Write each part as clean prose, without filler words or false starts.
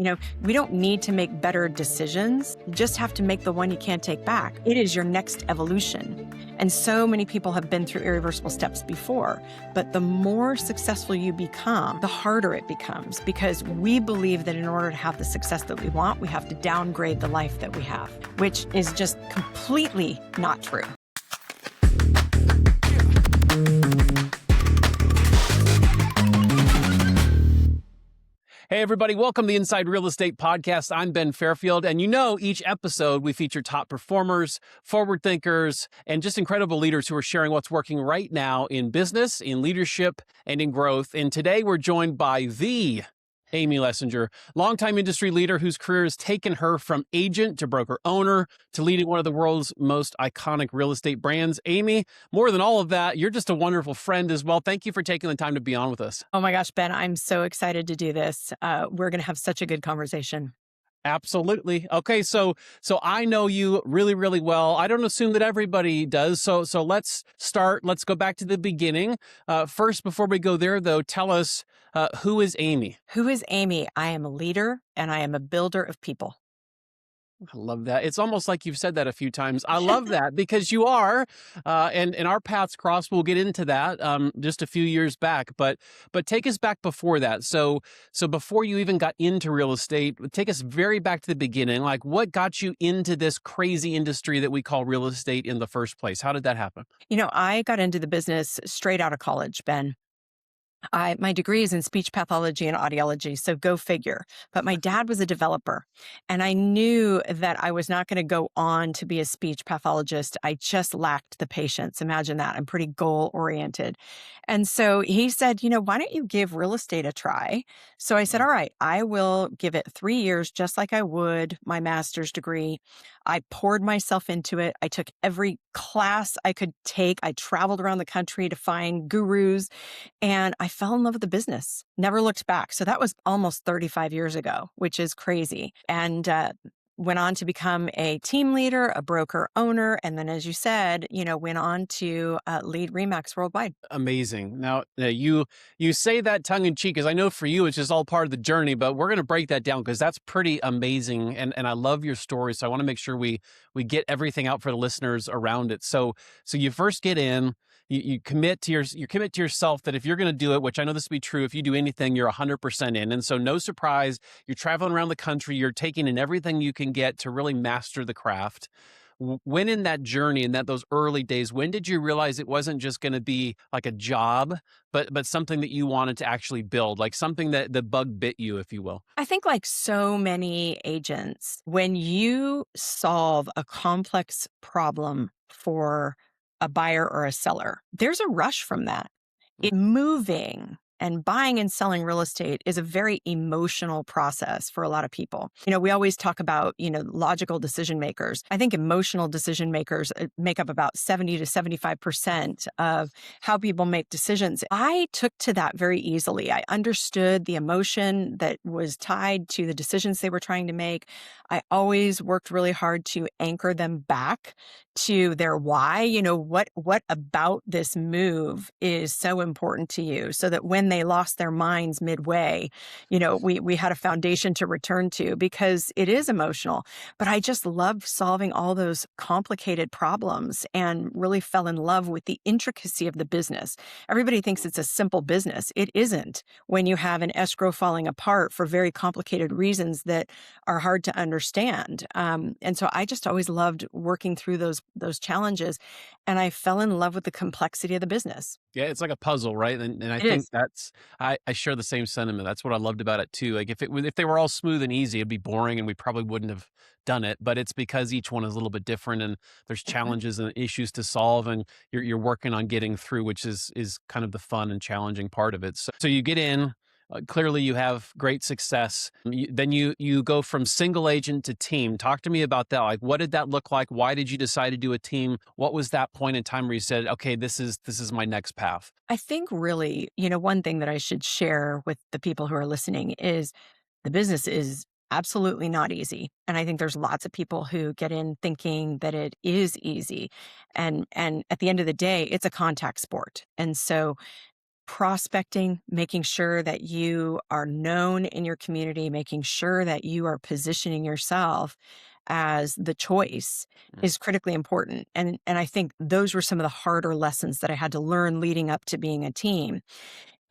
We don't need to make better decisions. You just have to make the one you can't take back. It is your next evolution. And so many people have been through irreversible steps before, but the more successful you become, the harder it becomes, because we believe that in order to have the success that we want, we have to downgrade the life that we have, which is just completely not true. Hey, everybody. Welcome to the Inside Real Estate Podcast. I'm Ben Fairfield. And each episode we feature top performers, forward thinkers, and just incredible leaders who are sharing what's working right now in business, in leadership, and in growth. And today we're joined by the Amy Lessinger, longtime industry leader whose career has taken her from agent to broker owner to leading one of the world's most iconic real estate brands. Amy, more than all of that, you're just a wonderful friend as well. Thank you for taking the time to be on with us. Oh my gosh, Ben, I'm so excited to do this. We're going to have such a good conversation. Absolutely. Okay, so I know you really, really well. I don't assume that everybody does. So let's start. Let's go back to the beginning. First, before we go there, though, tell us who is Amy? Who is Amy? I am a leader and I am a builder of people. I love that. It's almost like you've said that a few times. I love that because you are, and our paths crossed. We'll get into that just a few years back, but take us back before that. So before you even got into real estate, take us very back to the beginning. Like, what got you into this crazy industry that we call real estate in the first place? How did that happen? I got into the business straight out of college, Ben. My degree is in speech pathology and audiology, so go figure. But my dad was a developer, and I knew that I was not going to go on to be a speech pathologist. I just lacked the patience. Imagine that. I'm pretty goal-oriented. And so he said, why don't you give real estate a try? So I said, all right, I will give it 3 years, just like I would my master's degree. I poured myself into it. I took every class I could take. I traveled around the country to find gurus, and I fell in love with the business, never looked back. So that was almost 35 years ago, which is crazy. And went on to become a team leader, a broker owner. And then, as you said, went on to lead RE/MAX worldwide. Amazing. Now, you say that tongue in cheek, because I know for you, it's just all part of the journey, but we're going to break that down because that's pretty amazing. And I love your story. So I want to make sure we get everything out for the listeners around it. So you first get in, you commit to yourself that if you're going to do it, which I know this to be true, if you do anything, you're 100% in. And so no surprise, you're traveling around the country, you're taking in everything you can get to really master the craft. When in that journey, in those early days, when did you realize it wasn't just going to be like a job, but something that you wanted to actually build, like something that the bug bit you, if you will? I think, like so many agents, when you solve a complex problem for a buyer or a seller, there's a rush from that. Moving and buying and selling real estate is a very emotional process for a lot of people. We always talk about, logical decision makers. I think emotional decision makers make up about 70 to 75% of how people make decisions. I took to that very easily. I understood the emotion that was tied to the decisions they were trying to make. I always worked really hard to anchor them back to their why. What about this move is so important to you, so that when they lost their minds midway, we had a foundation to return to, because it is emotional. But I just loved solving all those complicated problems and really fell in love with the intricacy of the business. Everybody thinks it's a simple business. It isn't when you have an escrow falling apart for very complicated reasons that are hard to understand. And so I just always loved working through those challenges, and I fell in love with the complexity of the business. Yeah, it's like a puzzle, right? And I think I share the same sentiment. That's what I loved about it too. Like if they were all smooth and easy, it'd be boring and we probably wouldn't have done it. But it's because each one is a little bit different and there's challenges and issues to solve, and you're working on getting through, which is kind of the fun and challenging part of it. So you get in. Clearly, you have great success. Then you go from single agent to team. Talk to me about that. Like, what did that look like? Why did you decide to do a team? What was that point in time where you said, okay, this is my next path? I think really, one thing that I should share with the people who are listening is the business is absolutely not easy. And I think there's lots of people who get in thinking that it is easy. And at the end of the day, it's a contact sport. And so prospecting, making sure that you are known in your community, making sure that you are positioning yourself as the choice Mm, is critically important. And I think those were some of the harder lessons that I had to learn leading up to being a team.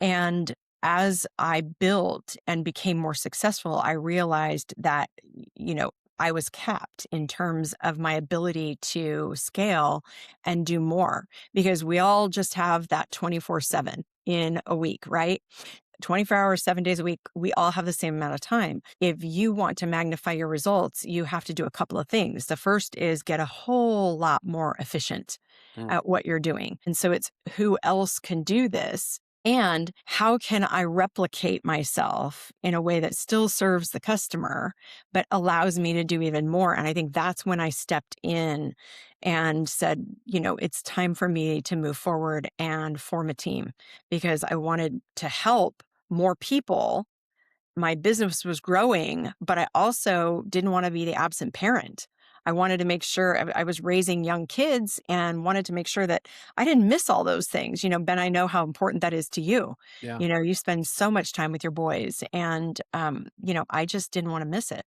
And as I built and became more successful, I realized that, I was capped in terms of my ability to scale and do more because we all just have that 24/7 in a week, right? 24 hours, 7 days a week, we all have the same amount of time. If you want to magnify your results, you have to do a couple of things. The first is get a whole lot more efficient mm, at what you're doing. And so it's who else can do this? And how can I replicate myself in a way that still serves the customer, but allows me to do even more? And I think that's when I stepped in and said, it's time for me to move forward and form a team because I wanted to help more people. My business was growing, but I also didn't want to be the absent parent. I wanted to make sure I was raising young kids and wanted to make sure that I didn't miss all those things. Ben, I know how important that is to you. yeah. You spend so much time with your boys, and I just didn't want to miss it.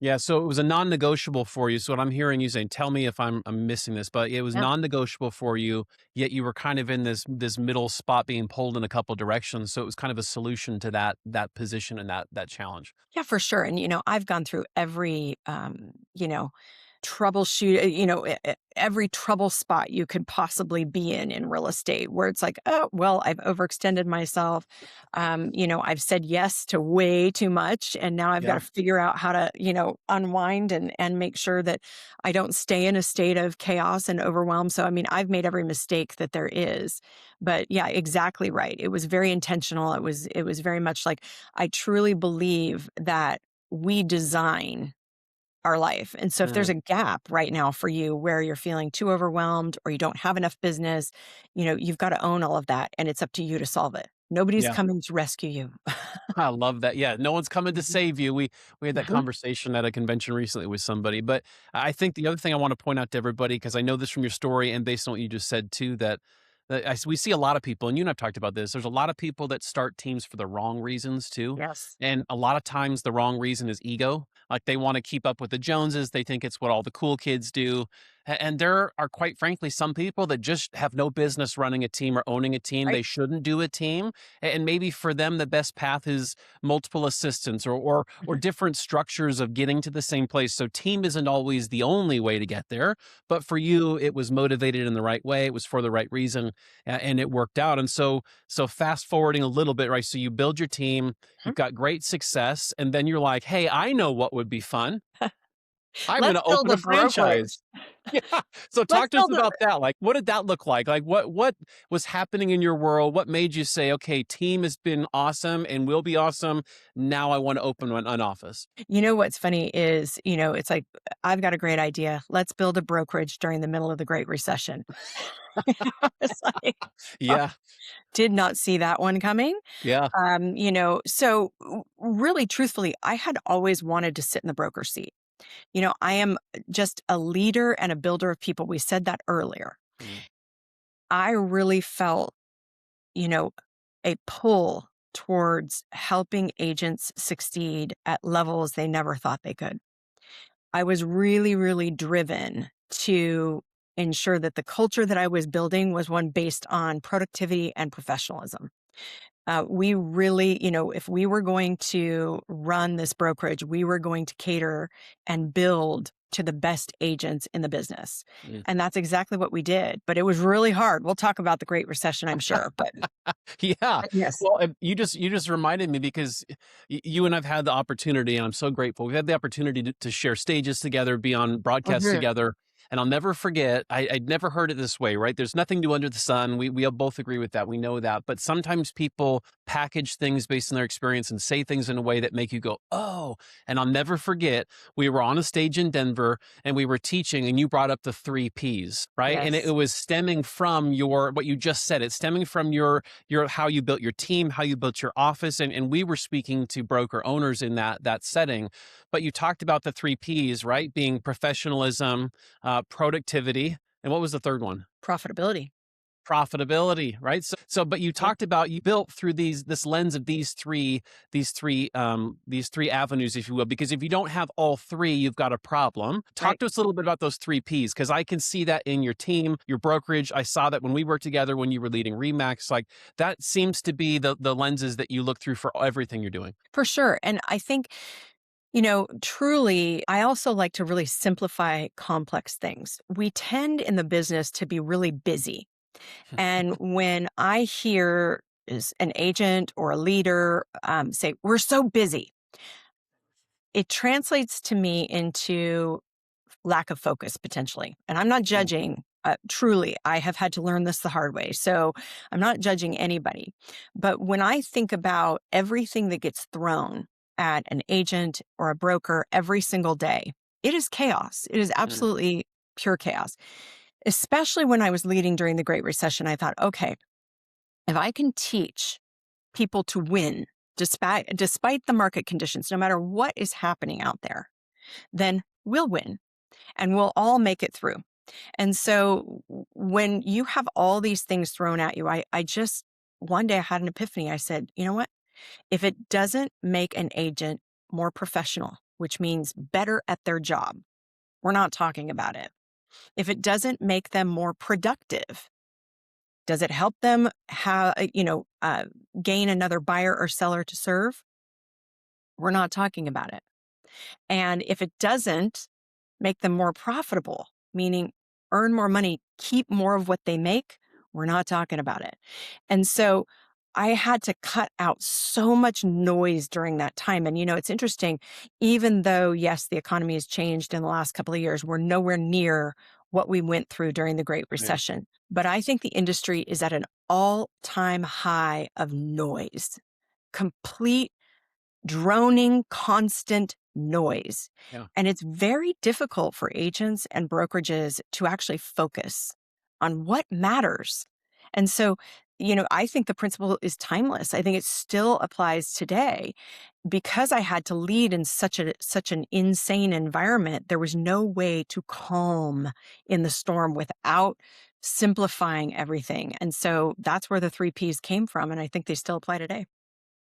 Yeah, so it was a non-negotiable for you. So what I'm hearing you saying, tell me if I'm missing this, but it was Yeah. non-negotiable for you, yet you were kind of in this middle spot being pulled in a couple directions. So it was kind of a solution to that position and that challenge. Yeah, for sure. And, I've gone through every, troubleshoot, every trouble spot you could possibly be in real estate where it's like, oh, well, I've overextended myself. I've said yes to way too much. And now I've got Yeah. to figure out how to, unwind and make sure that I don't stay in a state of chaos and overwhelm. So, I mean, I've made every mistake that there is. But yeah, exactly right. It was very intentional. It was very much like, I truly believe that we design our life. And so if there's Mm, a gap right now for you where you're feeling too overwhelmed or you don't have enough business, you've got to own all of that and it's up to you to solve it. Nobody's yeah. coming to rescue you. I love that. Yeah, no one's coming to Mhm. save you. We had that Mhm. conversation at a convention recently with somebody. But I think the other thing I want to point out to everybody, because I know this from your story and based on what you just said too, that we see a lot of people, and you and I've talked about this. There's a lot of people that start teams for the wrong reasons too, Yes. and a lot of times the wrong reason is ego. Like they want to keep up with the Joneses. They think it's what all the cool kids do. And there are, quite frankly, some people that just have no business running a team or owning a team. Right. They shouldn't do a team, and maybe for them the best path is multiple assistants or Mhm. different structures of getting to the same place. So team isn't always the only way to get there, but for you it was motivated in the right way. It was for the right reason, and it worked out. And so fast forwarding a little bit, right? So you build your team, Mhm. you've got great success, and then you're like, hey, I know what would be fun. I'm going Let's to build open a a franchise. brokerage. Yeah. So Let's talk to us build a about that. Like, what did that look like? Like, what was happening in your world? What made you say, okay, team has been awesome and will be awesome. Now I want to open an office. what's funny is, it's like, I've got a great idea. Let's build a brokerage during the middle of the Great Recession. It's like, Yeah. did not see that one coming. Yeah. So really truthfully, I had always wanted to sit in the broker seat. I am just a leader and a builder of people. We said that earlier. Mm, I really felt, you know, a pull towards helping agents succeed at levels they never thought they could. I was really, really driven to ensure that the culture that I was building was one based on productivity and professionalism. We really, if we were going to run this brokerage, we were going to cater and build to the best agents in the business. mm. And that's exactly what we did. But it was really hard. We'll talk about the Great Recession, I'm sure. Yeah. Yes. Well, and you just reminded me because you and I've had the opportunity, and I'm so grateful. We've had the opportunity to share stages together, be on broadcasts Mhm. together. And I'll never forget, I'd never heard it this way, right? There's nothing new under the sun. We all both agree with that. We know that. But sometimes people package things based on their experience and say things in a way that make you go, oh. And I'll never forget, we were on a stage in Denver and we were teaching, and you brought up the three P's, right? And it Yes. was stemming from what you just said. It's stemming from your how you built your team, how you built your office, and we were speaking to broker owners in that setting. But you talked about the three P's, right? Being professionalism, productivity, and what was the third one? Profitability. Profitability, right? But you Yep. talked about, you built through this lens of these three avenues, if you will, because if you don't have all three, you've got a problem. Talk Right. to us a little bit about those three P's, because I can see that in your team, your brokerage. I saw that when we worked together, when you were leading Remax, like that seems to be the lenses that you look through for everything you're doing. For sure. And I think, truly, I also like to really simplify complex things. We tend in the business to be really busy. And when I hear is an agent or a leader say, we're so busy, it translates to me into lack of focus potentially. And I'm not Mm, judging. Truly, I have had to learn this the hard way. So I'm not judging anybody. But when I think about everything that gets thrown at an agent or a broker every single day, it is chaos. It is mm, absolutely pure chaos. Especially when I was leading during the Great Recession, I thought, okay, if I can teach people to win despite the market conditions, no matter what is happening out there, then we'll win and we'll all make it through. And so when you have all these things thrown at you, I just, one day I had an epiphany. I said, you know what? If it doesn't make an agent more professional, which means better at their job, we're not talking about it. If it doesn't make them more productive, does it help them gain another buyer or seller to serve? We're not talking about it. And if it doesn't make them more profitable, meaning earn more money, keep more of what they make, we're not talking about it. And so I had to cut out so much noise during that time. And, it's interesting, even though, yes, the economy has changed in the last couple of years, we're nowhere near what we went through during the Great right. Recession. But I think the industry is at an all time high of noise, complete droning, constant noise. Yeah. And it's very difficult for agents and brokerages to actually focus on what matters. And so, I think the principle is timeless. I think it still applies today because I had to lead in such an insane environment. There was no way to calm in the storm without simplifying everything. And so that's where the three P's came from. And I think they still apply today.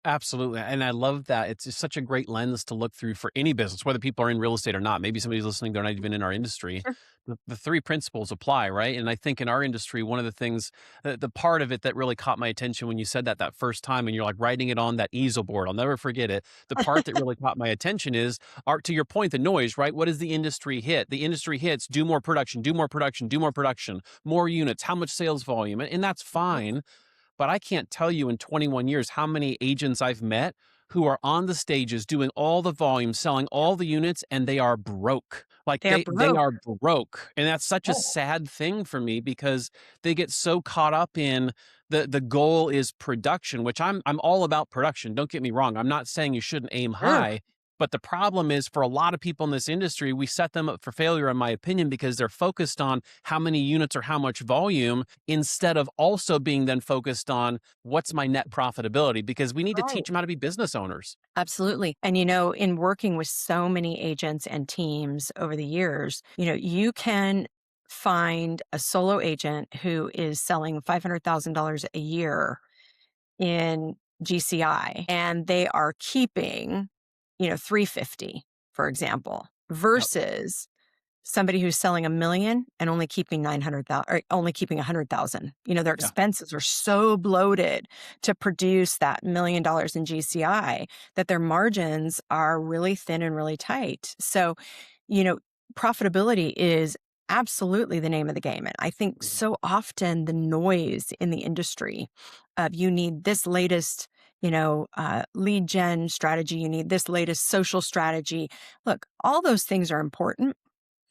Absolutely. And I love that. It's just such a great lens to look through for any business, whether people are in real estate or not. Maybe somebody's listening, they're not even in our industry. Sure. The three principles apply, right? And I think in our industry, one of the things, the part of it that really caught my attention when you said that first time and you're like writing it on that easel board, I'll never forget it. The part that really caught my attention is, to your point, the noise, right? What does the industry hit? The industry hits do more production, do more production, do more production, more units, how much sales volume. And that's fine, but I can't tell you in 21 years how many agents I've met who are on the stages doing all the volume, selling all the units, and they are broke. Like They're they broke. are broke. And that's such a Oh, sad thing for me because they get so caught up in the goal is production, which I'm all about production. Don't get me wrong. I'm not saying you shouldn't aim sure. high, but the problem is for a lot of people in this industry, we set them up for failure, in my opinion, because they're focused on how many units or how much volume instead of also being then focused on what's my net profitability, because we need to Right. teach them how to be business owners. Absolutely. And, in working with so many agents and teams over the years, you can find a solo agent who is selling $500,000 a year in GCI and they are keeping, 350, for example, Yep. versus somebody who's selling 1,000,000 and only keeping 900,000 or only keeping 100,000. Their Yeah. expenses are so bloated to produce that $1,000,000 in GCI that their margins are really thin and really tight. So, you know, profitability is absolutely the name of the game. And I think Mhm. so often the noise in the industry of you need this latest, lead gen strategy, you need this latest social strategy. Look, all those things are important,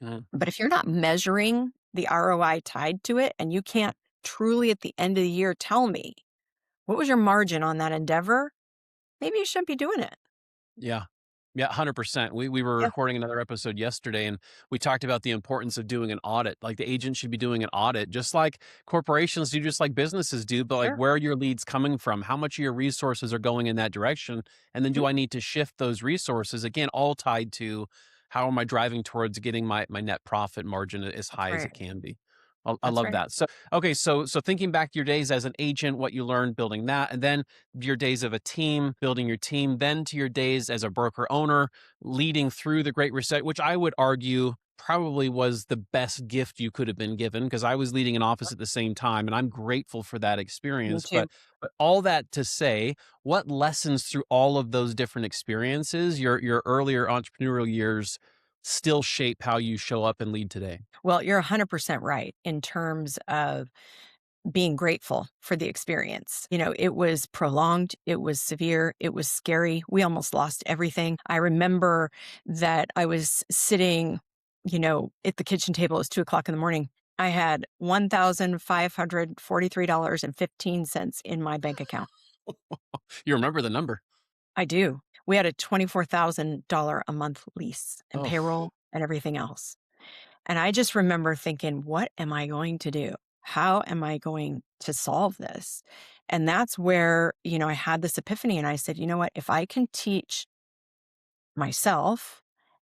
Mhm. but if you're not measuring the ROI tied to it and you can't truly at the end of the year tell me what was your margin on that endeavor, maybe you shouldn't be doing it. Yeah. Yeah, 100%. We were Yeah, recording another episode yesterday and we talked about the importance of doing an audit. Like the agent should be doing an audit, just like corporations do, just like businesses do, but like sure. where are your leads coming from? How much of your resources are going in that direction? And then Mhm. do I need to shift those resources? Again, all tied to how am I driving towards getting my net profit margin as That's high as right. it can be. I That's love right. that. So, okay, so thinking back to your days as an agent, what you learned building that, and then your days of a team, building your team, then to your days as a broker owner, leading through the Great Reset, which I would argue probably was the best gift you could have been given because I was leading an office at the same time, and I'm grateful for that Me experience. too. But all that to say, what lessons through all of those different experiences, your earlier entrepreneurial years, still shape how you show up and lead today? Well, you're 100% right in terms of being grateful for the experience. It was prolonged, it was severe, it was scary. We almost lost everything. I remember that I was sitting, at the kitchen table. It was 2 o'clock in the morning. I had $1,543.15 in my bank account. You remember the number. I do. We had a $24,000 a month lease and Oh, payroll and everything else. And I just remember thinking, what am I going to do? How am I going to solve this? And that's where, I had this epiphany and I said, you know what? If I can teach myself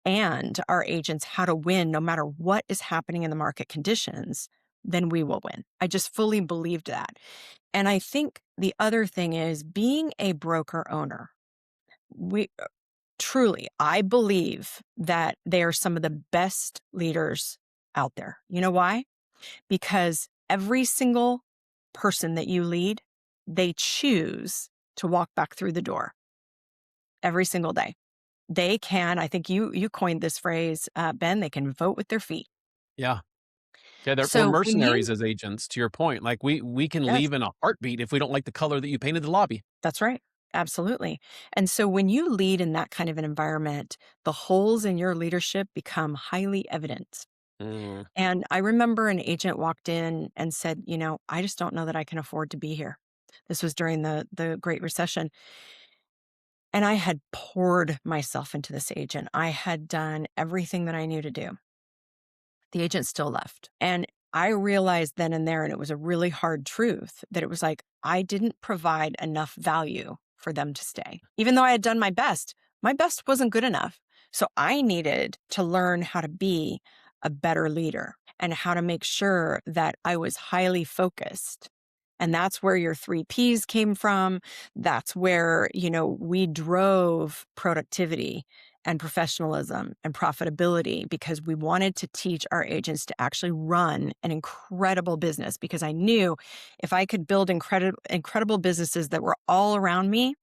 and our agents how to win no matter what is happening in the market conditions, then we will win. I just fully believed that. And I think the other thing is being a broker owner. We truly, I believe that they are some of the best leaders out there. You know why? Because every single person that you lead, they choose to walk back through the door every single day. They can, I think you coined this phrase, Ben, they can vote with their feet. yeah. Yeah, we're So when mercenaries you, as agents, to your point. Like, we can yes, leave in a heartbeat if we don't like the color that you painted the lobby. that's right. Absolutely. And so when you lead in that kind of an environment, the holes in your leadership become highly evident. Mm. And I remember an agent walked in and said, I just don't know that I can afford to be here. This was during the Great Recession. And I had poured myself into this agent. I had done everything that I knew to do. The agent still left. And I realized then and there, and it was a really hard truth, that it was like I didn't provide enough value for them to stay. Even though I had done my best wasn't good enough. So I needed to learn how to be a better leader and how to make sure that I was highly focused. And that's where your 3 Ps came from. That's where, we drove productivity and professionalism and profitability because we wanted to teach our agents to actually run an incredible business because I knew if I could build incredible businesses that were all around me,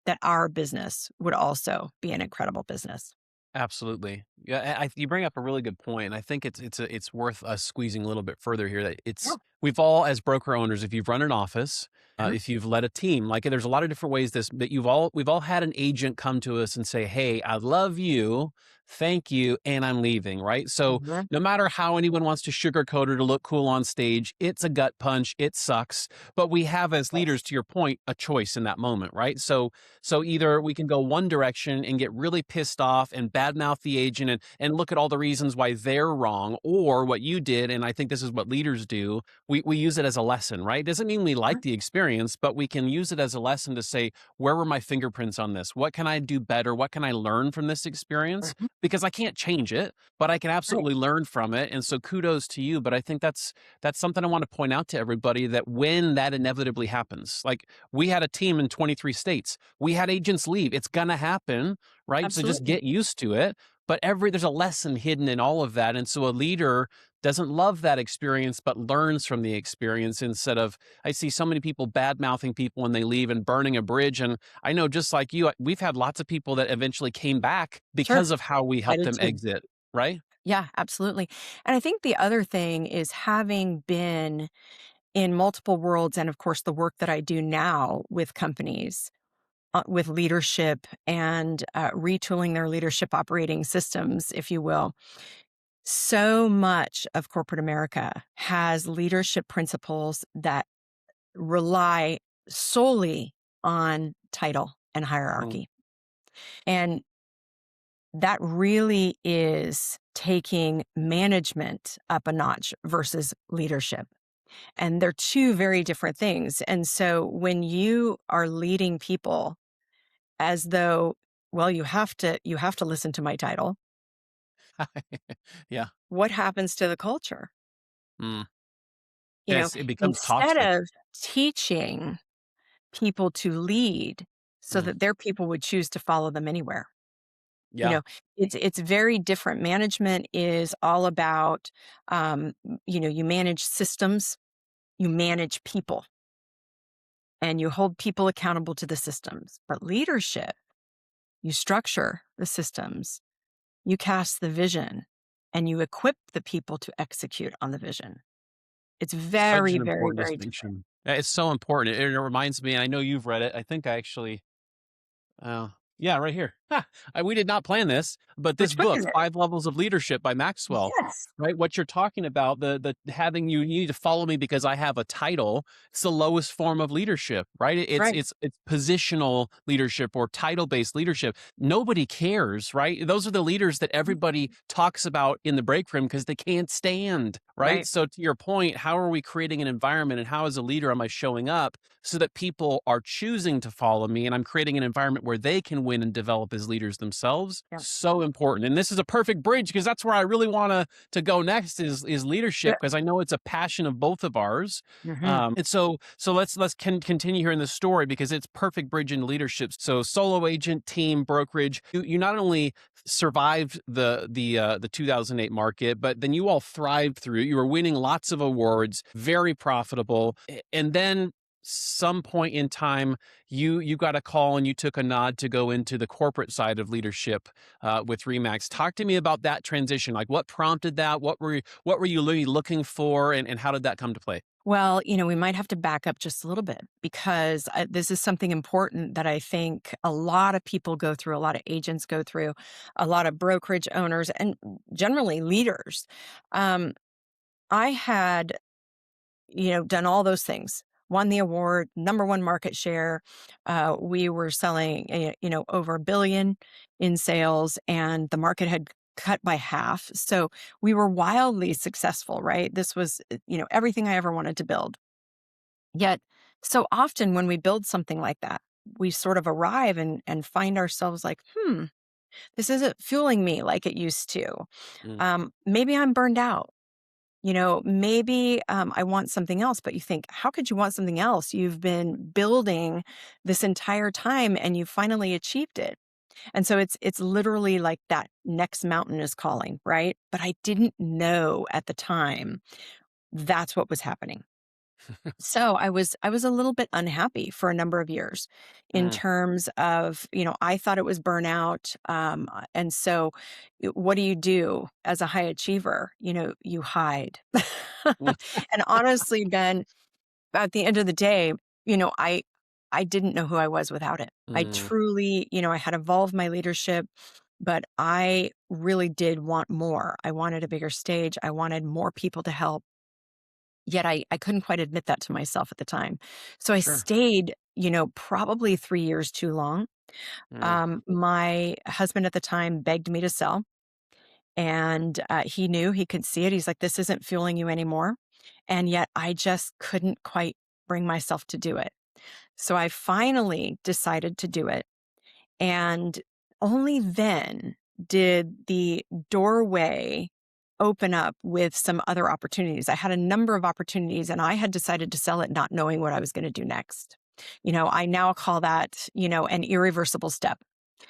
that our business would also be an incredible business. Absolutely. Yeah, you bring up a really good point, and I think it's worth us squeezing a little bit further here. That Yeah. we've all as broker owners, if you've run an office, Mhm. if you've led a team, like there's a lot of different ways this, but we've all had an agent come to us and say, "Hey, I love you, thank you, and I'm leaving." Right. So Mhm. no matter how anyone wants to sugarcoat it to look cool on stage, it's a gut punch. It sucks, but we have as leaders, Yes. to your point, a choice in that moment, right? So either we can go one direction and get really pissed off and badmouth the agent and look at all the reasons why they're wrong, or what you did, and I think this is what leaders do, we use it as a lesson, right? Doesn't mean we like Mhm. the experience, but we can use it as a lesson to say, where were my fingerprints on this? What can I do better? What can I learn from this experience? Mhm. Because I can't change it, but I can Right. absolutely learn from it. And so kudos to you. But I think that's something I want to point out to everybody, that when that inevitably happens, like we had a team in 23 states. We had agents leave. It's gonna happen, right? So just Absolutely. get used to it. But there's a lesson hidden in all of that. And so a leader doesn't love that experience, but learns from the experience instead of, I see so many people bad mouthing people when they leave and burning a bridge. And I know, just like you, we've had lots of people that eventually came back Sure. because of how we I helped did them too. exit, right? Yeah, absolutely. And I think the other thing is having been in multiple worlds, and of course, the work that I do now with companies, with leadership and retooling their leadership operating systems, if you will. So much of corporate America has leadership principles that rely solely on title and Mm. hierarchy. And that really is taking management up a notch versus leadership. And they're two very different things. And so when you are leading people as though, well, you have to listen to my title, Yeah. what happens to the culture? Mm. Yes, it becomes Instead toxic. of teaching people to lead so Mm. that their people would choose to follow them anywhere. You Yeah. know, it's very different. Management is all about, you manage systems, you manage people, and you hold people accountable to the systems. But leadership, you structure the systems, you cast the vision, and you equip the people to execute on the vision. It's Such very, an very, important very different. distinction. It's so important. It reminds me, and I know you've read it. I think I actually yeah, right here. Ha! We did not plan this, but this Which book book, is it? Five Levels of Leadership by Maxwell, Yes. right? What you're talking about, the having you need to follow me because I have a title. It's the lowest form of leadership, right? It's Right. it's it's positional leadership or title-based leadership. Nobody cares, right? Those are the leaders that Mhm. everybody talks about in the break room because they can't stand, right? Right. So to your point, how are we creating an environment and how as a leader am I showing up so that people are choosing to follow me and I'm creating an environment where they can win and develop as leaders themselves. Yeah. So important. And this is a perfect bridge because that's where I really want to go next is leadership Yeah. because I know it's a passion of both of ours. Hmm. And so let's continue here in the story because it's perfect bridge into leadership. So solo agent, team, brokerage, you not only survived the 2008 market, but then you all thrived through it. You were winning lots of awards, very profitable, and then some point in time you got a call and you took a nod to go into the corporate side of leadership with Remax. Talk to me about that transition. Like what prompted that? What were you really looking for, and how did that come to play? Well, we might have to back up just a little bit because this is something important that I think a lot of people go through, a lot of agents go through, a lot of brokerage owners, and generally leaders. Um, I had, done all those things, won the award, number one market share. We were selling, over 1 billion in sales, and the market had cut by half. So we were wildly successful, right? This was, everything I ever wanted to build. Yet, so often when we build something like that, we sort of arrive and find ourselves like, this isn't fueling me like it used to. Mm. Maybe I'm burned out. Maybe I want something else, but you think, how could you want something else? You've been building this entire time and you finally achieved it. And so it's literally like that next mountain is calling, right? But I didn't know at the time that's what was happening. So I was a little bit unhappy for a number of years in Mm. terms of, I thought it was burnout. And so what do you do as a high achiever? You hide. And honestly, Ben, at the end of the day, I didn't know who I was without it. I Mm. truly, I had evolved my leadership, but I really did want more. I wanted a bigger stage. I wanted more people to help. Yet I couldn't quite admit that to myself at the time. So I Sure. stayed, probably 3 years too long. Mm. My husband at the time begged me to sell, and he knew, he could see it. He's like, this isn't fueling you anymore. And yet I just couldn't quite bring myself to do it. So I finally decided to do it. And only then did the doorway open up with some other opportunities. I had a number of opportunities and I had decided to sell it not knowing what I was going to do next. I now call that, an irreversible step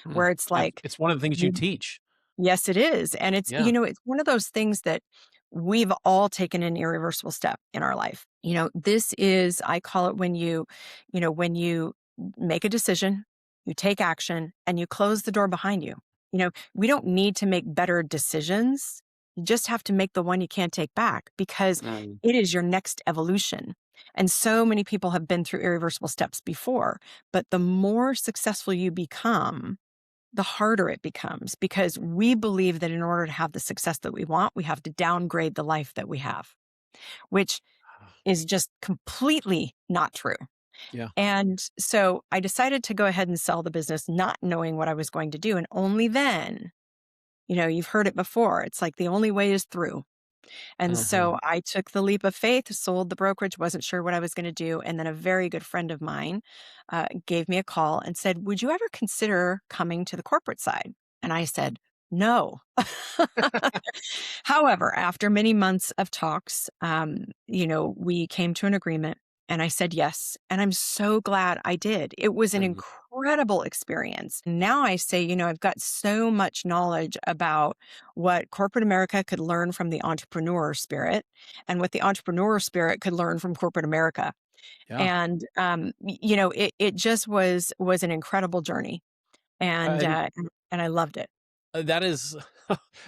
Mm. where it's It's like, it's one of the things you you, teach. yes, it is. And it's, Yeah. it's one of those things that we've all taken an irreversible step in our life. This is, I call it when you make a decision, you take action, and you close the door behind you. We don't need to make better decisions. You just have to make the one you can't take back because Mm. it is your next evolution. And so many people have been through irreversible steps before, but the more successful you become, the harder it becomes because we believe that in order to have the success that we want, we have to downgrade the life that we have, which is just completely not true. Yeah. And so I decided to go ahead and sell the business, not knowing what I was going to do. And only then, you've heard it before. It's like the only way is through. And Mhm. so I took the leap of faith, sold the brokerage, wasn't sure what I was going to do. And then a very good friend of mine gave me a call and said, would you ever consider coming to the corporate side? And I said, No. However, after many months of talks, we came to an agreement and I said yes. And I'm so glad I did. It was an Mhm. incredible experience. Now I say, I've got so much knowledge about what corporate America could learn from the entrepreneur spirit and what the entrepreneur spirit could learn from corporate America. Yeah. And, it just was an incredible journey. And, And uh, and I loved it. that is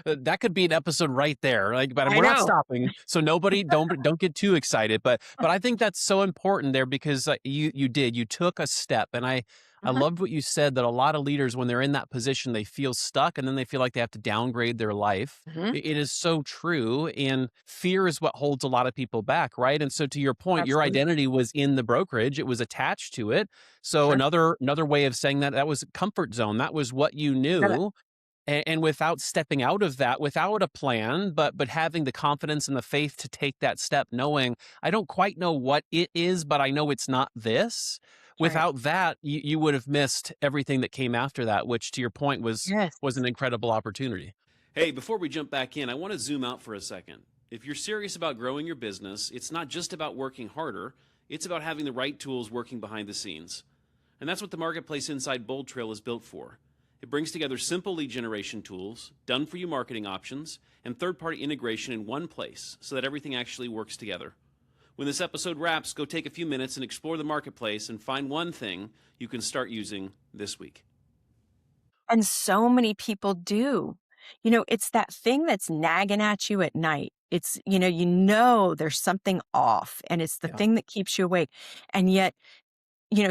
that could be an episode right there. Like, but I we're not know. stopping. So nobody don't get too excited. But I think that's so important there because you took a step, and I Mhm, loved what you said that a lot of leaders when they're in that position they feel stuck and then they feel like they have to downgrade their life. mhm. It is so true, and fear is what holds a lot of people back, right? And so to your point, your Absolutely. identity was in the brokerage; it was attached to it. So Sure. another way of saying that was comfort zone. That was what you You got it. knew, and without stepping out of that, without a plan, but having the confidence and the faith to take that step, knowing I don't quite know what it is, but I know it's not this. Right. Without that, you would have missed everything that came after that, which to your point Yes. was an incredible opportunity. Hey, before we jump back in, I want to zoom out for a second. If you're serious about growing your business, it's not just about working harder, it's about having the right tools working behind the scenes. And that's what the marketplace inside Bold Trail is built for. It brings together simple lead generation tools, done for you marketing options, and third party integration in one place so that everything actually works together. When this episode wraps, go take a few minutes and explore the marketplace and find one thing you can start using this week. And so many people do. It's that thing that's nagging at you at night. It's, there's something off and it's the Yeah. thing that keeps you awake. And yet,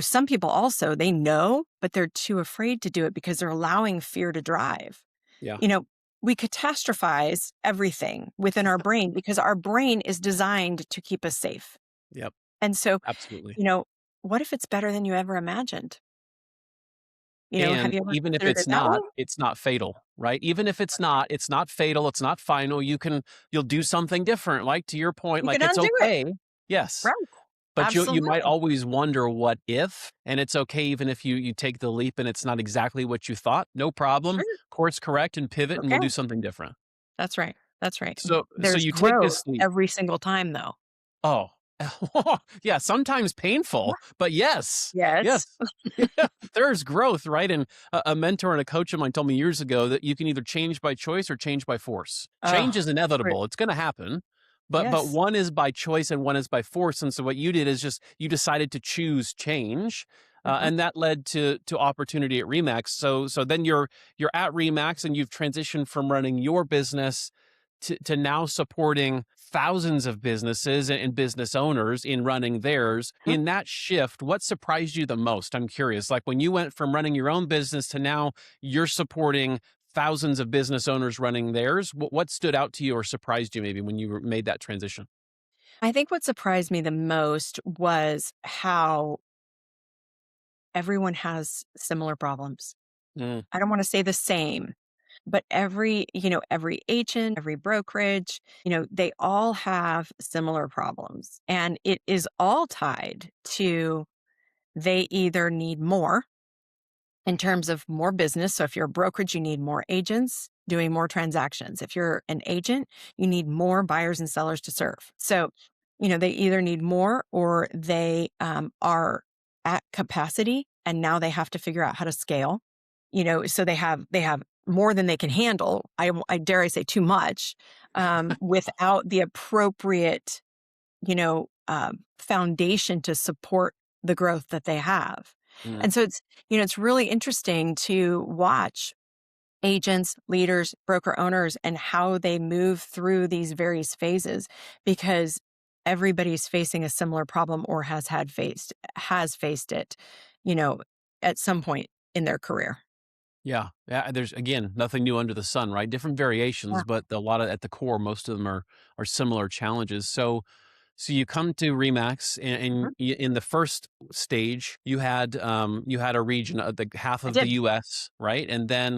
some people also, they know, but they're too afraid to do it because they're allowing fear to drive. Yeah. You know, we catastrophize everything within our brain because our brain is designed to keep us safe. Yep. And so, Absolutely. you know, what if it's better than you ever imagined? Have And you ever even if considered it that way? it's not fatal, right? Even if it's not fatal, it's not final. You'll do something different. Like to your point, You like can it's undo it. okay. Yes. Right. But you might Absolutely. always wonder what if, and it's okay even if you take the leap and it's not exactly what you thought. No problem. Sure. Course correct and pivot and we'll Okay. do something different. That's right. That's right. So There's you take growth this leap. every single time, though. Oh. Yeah, sometimes painful, but yes. Yes. Yes. Yeah, there's growth, right? And a mentor and a coach of mine told me years ago that you can either change by choice or change by force. Change Oh, is great. inevitable. It's going to happen. But Yes. one is by choice and one is by force. And so what you did is just you decided to choose change. Mhm. And that led to opportunity at Remax. So then you're at Remax and you've transitioned from running your business to now supporting thousands of businesses and business owners in running theirs. Mhm. In that shift, what surprised you the most? I'm curious. Like when you went from running your own business to now you're supporting thousands of business owners running theirs. What stood out to you or surprised you maybe when you made that transition? I think what surprised me the most was how everyone has similar problems. Mm, I don't wanna say the same, but every agent, every brokerage, they all have similar problems, and it is all tied to they either need more in terms of more business. So if you're a brokerage, you need more agents doing more transactions. If you're an agent, you need more buyers and sellers to serve. So, they either need more or they are at capacity and now they have to figure out how to scale. So they have more than they can handle. I dare I say too much without the appropriate foundation to support the growth that they have. mm. And so it's really interesting to watch agents, leaders, broker owners, and how they move through these various phases because everybody's facing a similar problem or has faced it, you know, at some point in their career. Yeah. Yeah. There's again nothing new under the sun, right? Different Yeah. variations, but a lot of at the core, most of them are similar challenges. So you come to Remax, and Mhm. in the first stage, you had a region of the half I of the did. U.S., right,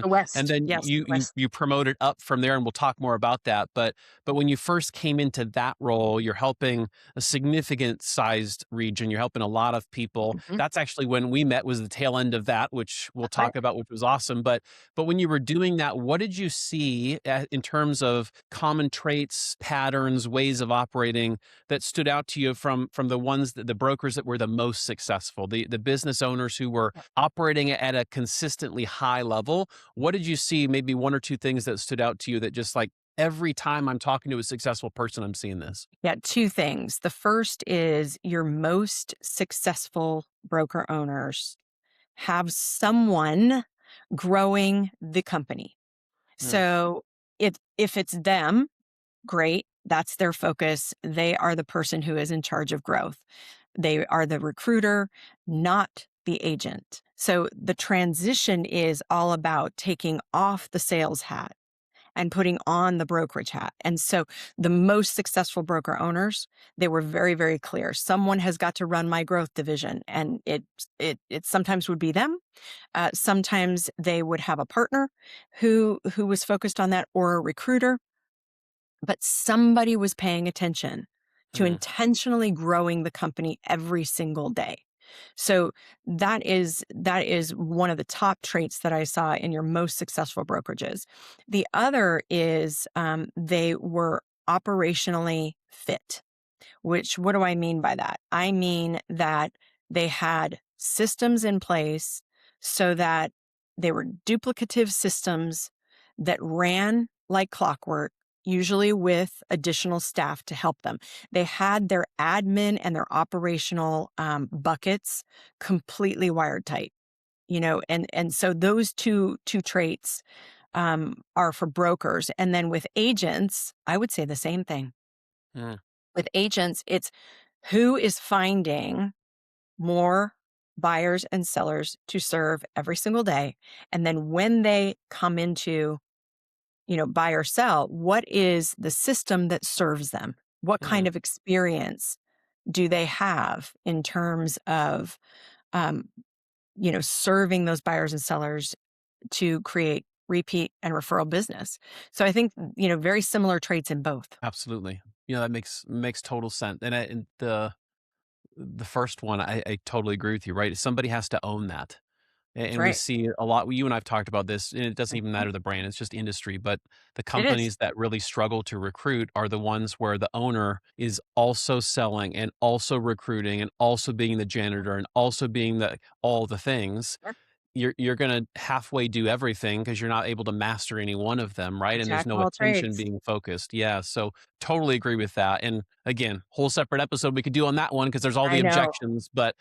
The and West. then Yes, the West. you promoted up from there, and we'll talk more about that. But when you first came into that role, you're helping a significant sized region. You're helping a lot of people. Mhm. That's actually when we met, was the tail end of that, which we'll That's right. talk about, which was awesome. But when you were doing that, what did you see in terms of common traits, patterns, ways of operating that stood out to you from the ones that the brokers that were the most successful, the business owners who were operating at a consistently high level? What did you see? Maybe one or two things that stood out to you that just like every time I'm talking to a successful person, I'm seeing this. Yeah, two things. The first is your most successful broker owners have someone growing the company. Mm, So if it's them, great. That's their focus. They are the person who is in charge of growth. They are the recruiter, not the agent. So the transition is all about taking off the sales hat and putting on the brokerage hat. And so the most successful broker owners, they were very, very clear. Someone has got to run my growth division. And it sometimes would be them. Sometimes they would have a partner who was focused on that, or a recruiter, but somebody was paying attention to mm, intentionally growing the company every single day. So that is one of the top traits that I saw in your most successful brokerages. The other is they were operationally fit. Which, what do I mean by that? I mean that they had systems in place so that they were duplicative systems that ran like clockwork, usually with additional staff to help them. They had their admin and their operational buckets completely wired tight. And so those two traits are for brokers. And then with agents, I would say the same thing. mm, With agents, it's who is finding more buyers and sellers to serve every single day. And then when they come into, buy or sell, what is the system that serves them? What mm. kind of experience do they have in terms of, um, serving those buyers and sellers to create repeat and referral business? So I think, very similar traits in both. Absolutely. That makes total sense. And the first one, I totally agree with you. Right, somebody has to own that. That's And we right. see a lot, you and I've talked about this, and it doesn't even Mhm. matter the brand, it's just industry, but the It is. companies that really struggle to recruit are the ones where the owner is also selling and also recruiting and also being the janitor and also being the all the things. Sure. You're gonna halfway do everything because 'cause you're not able to master any one of them, right? And Jack there's of no all attention trades. being focused. Yeah, so totally agree with that, and again, whole separate episode we could do on that one because there's all the I know. objections, but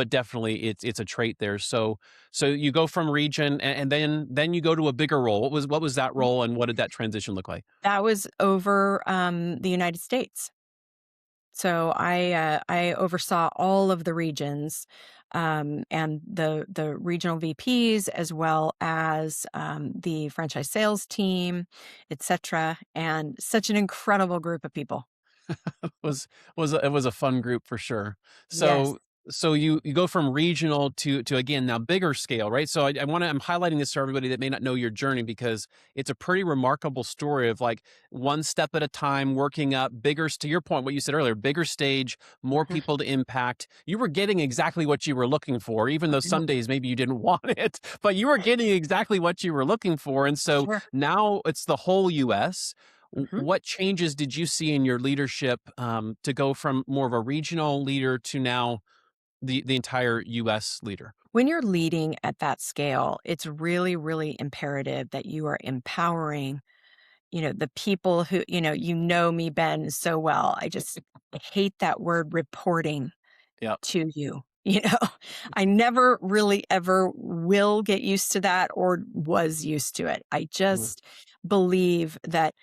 definitely it's a trait there. So you go from region, and then you go to a bigger role. What was that role, and what did that transition look like? That was over, the United States. So I oversaw all of the regions, and the regional VPs, as well as, the franchise sales team, etcetera, and such an incredible group of people. was it was a fun group for sure. Yes. So you go from regional to again now bigger scale, right? So I'm highlighting this for everybody that may not know your journey because it's a pretty remarkable story of like one step at a time, working up bigger. To your point, what you said earlier, bigger stage, more Mhm. people to impact. You were getting exactly what you were looking for, even though Yeah. some days maybe you didn't want it, but you were getting exactly what you were looking for. And so Sure. now it's the whole U.S. Mhm. What changes did you see in your leadership to go from more of a regional leader to now the entire U.S. leader? When you're leading at that scale, it's really, really imperative that you are empowering, the people who, me, Ben, so well. I just hate that word reporting Yeah. to you. I never really ever will get used to that or was used to it. I Mm, just believe that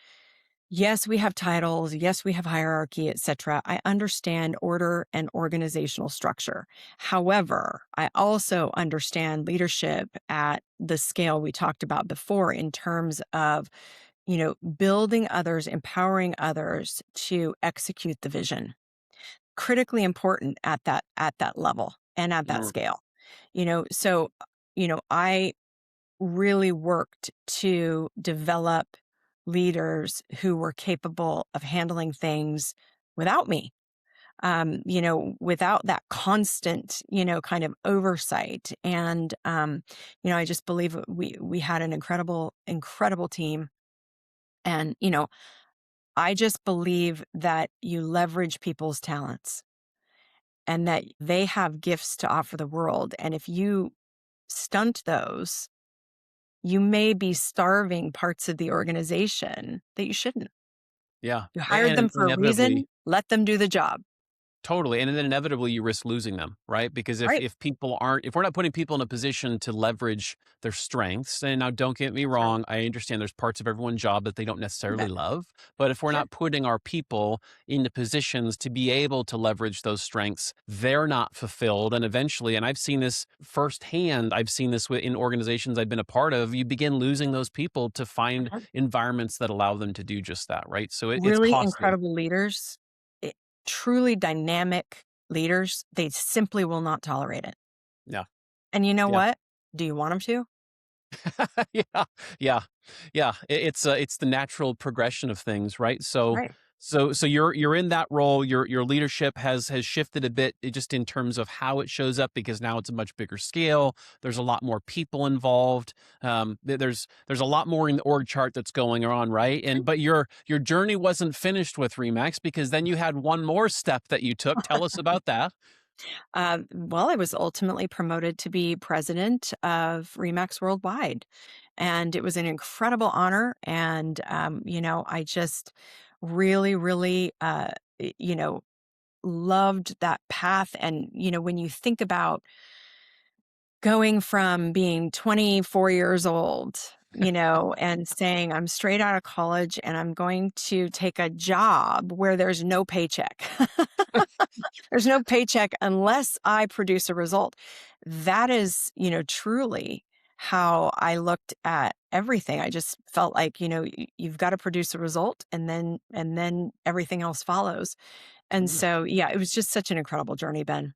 yes, we have titles, yes, we have hierarchy, etc. I understand order and organizational structure. However, I also understand leadership at the scale we talked about before in terms of, building others, empowering others to execute the vision. critically important at that level and at that Mm, scale. So I really worked to develop leaders who were capable of handling things without me, without that constant, kind of oversight. And, I just believe we had an incredible team. And, I just believe that you leverage people's talents and that they have gifts to offer the world. And if you stunt those, you may be starving parts of the organization that you shouldn't. yeah, You hired them and for a inevitably reason, let them do the job. totally, and then inevitably you risk losing them, right? Because Right. if we're not putting people in a position to leverage their strengths, and now don't get me That's right. wrong, I understand there's parts of everyone's job that they don't You necessarily bet. love, but if we're Sure. not putting our people into positions to be able to leverage those strengths, they're not fulfilled, and eventually, and I've seen this firsthand, I've seen this in organizations I've been a part of, you begin losing those people to find Mhm. environments that allow them to do just that, right? So it's Really costly. incredible leaders, it, truly dynamic leaders, they simply will not tolerate it. Yeah. And you know Yeah. what? Do you want them to? Yeah, yeah, yeah. It's the natural progression of things, right? So Right. so you're in that role. Your leadership has shifted a bit, just in terms of how it shows up, because now it's a much bigger scale. There's a lot more people involved. There's a lot more in the org chart that's going on, right? And but your journey wasn't finished with Remax, because then you had one more step that you took. Tell us about that. Well, I was ultimately promoted to be president of Remax Worldwide. And it was an incredible honor. And, I just really, really, loved that path. And, when you think about going from being 24 years old, and saying, I'm straight out of college and I'm going to take a job where there's no paycheck. There's no paycheck unless I produce a result. That is, truly how I looked at everything. I just felt like, you've got to produce a result and then everything else follows. And so, yeah, it was just such an incredible journey, Ben.